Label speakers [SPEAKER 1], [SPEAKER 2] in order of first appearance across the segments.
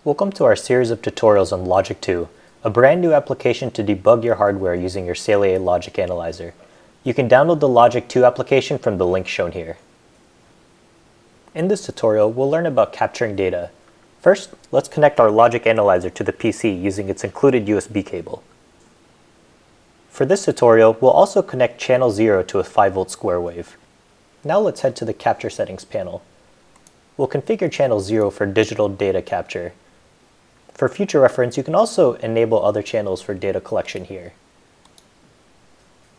[SPEAKER 1] Welcome to our series of tutorials on Logic 2, a brand new application to debug your hardware using your Saleae Logic Analyzer. You can download the Logic 2 application from the link shown here. In this tutorial, we'll learn about capturing data. First, let's connect our Logic Analyzer to the PC using its included USB cable. For this tutorial, we'll also connect channel 0 to a 5V square wave. Now let's head to the Capture Settings panel. We'll configure channel 0 for digital data capture. For future reference, you can also enable other channels for data collection here.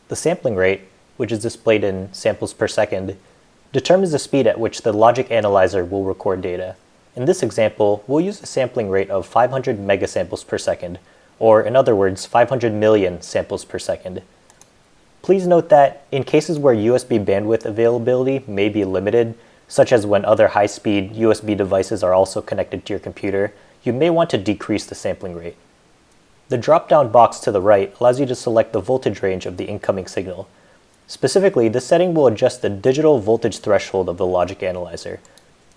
[SPEAKER 1] The sampling rate, which is displayed in samples per second, determines the speed at which the Logic Analyzer will record data. In this example, we'll use a sampling rate of 500 megasamples per second, or in other words, 500 million samples per second. Please note that in cases where USB bandwidth availability may be limited, such as when other high-speed USB devices are also connected to your computer, you may want to decrease the sampling rate. The drop-down box to the right allows you to select the voltage range of the incoming signal. Specifically, this setting will adjust the digital voltage threshold of the Logic Analyzer.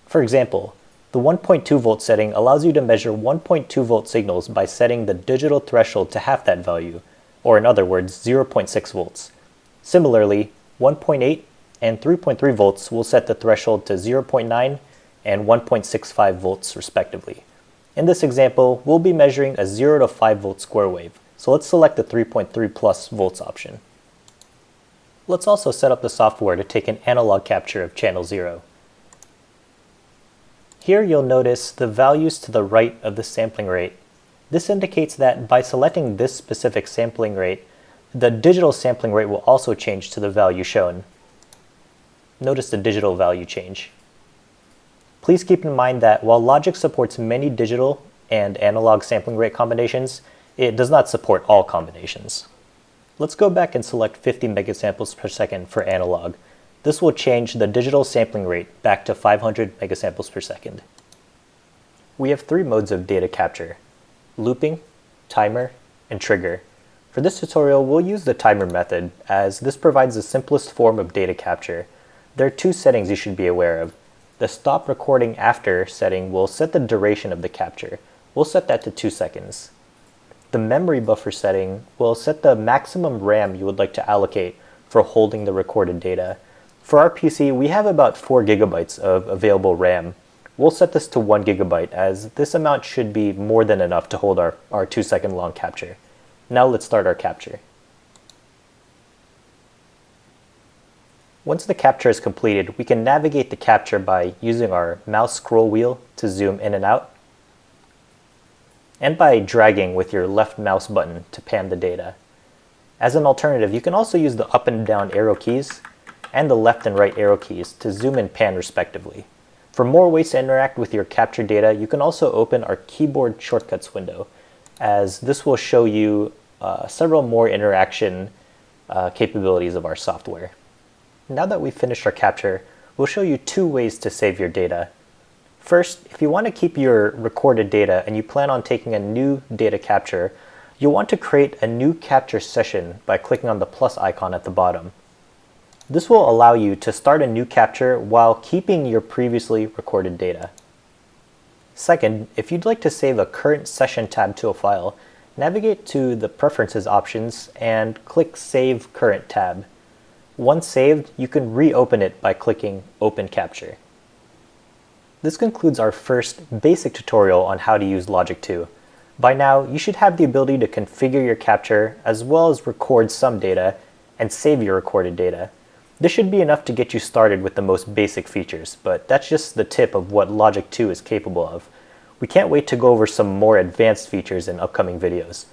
[SPEAKER 1] For example, the 1.2 volt setting allows you to measure 1.2 volt signals by setting the digital threshold to half that value, or in other words, 0.6 volts. Similarly, 1.8 and 3.3 volts will set the threshold to 0.9 and 1.65 volts respectively. In this example, we'll be measuring a 0 to 5 volt square wave, so let's select the 3.3 plus volts option. Let's also set up the software to take an analog capture of channel 0. Here you'll notice the values to the right of the sampling rate. This indicates that by selecting this specific sampling rate, the digital sampling rate will also change to the value shown. Notice the digital value change. Please keep in mind that while Logic supports many digital and analog sampling rate combinations, it does not support all combinations. Let's go back and select 50 megasamples per second for analog. This will change the digital sampling rate back to 500 megasamples per second. We have three modes of data capture: looping, timer, and trigger. For this tutorial, we'll use the timer method, as this provides the simplest form of data capture. There are two settings you should be aware of. The stop recording after setting will set the duration of the capture. We'll set that to 2 seconds. The memory buffer setting will set the maximum RAM you would like to allocate for holding the recorded data. For our PC, we have about 4 gigabytes of available RAM. We'll set this to 1 gigabyte, as this amount should be more than enough to hold our 2-second long capture. Now let's start our capture. Once the capture is completed, we can navigate the capture by using our mouse scroll wheel to zoom in and out, and by dragging with your left mouse button to pan the data. As an alternative, you can also use the up and down arrow keys and the left and right arrow keys to zoom and pan respectively. For more ways to interact with your captured data, you can also open our keyboard shortcuts window, as this will show you several more interaction capabilities of our software. Now that we've finished our capture, we'll show you two ways to save your data. First, if you want to keep your recorded data and you plan on taking a new data capture, you'll want to create a new capture session by clicking on the plus icon at the bottom. This will allow you to start a new capture while keeping your previously recorded data. Second, if you'd like to save a current session tab to a file, navigate to the Preferences options and click Save Current tab. Once saved, you can reopen it by clicking Open Capture. This concludes our first basic tutorial on how to use Logic 2. By now, you should have the ability to configure your capture as well as record some data and save your recorded data. This should be enough to get you started with the most basic features, but that's just the tip of what Logic 2 is capable of. We can't wait to go over some more advanced features in upcoming videos.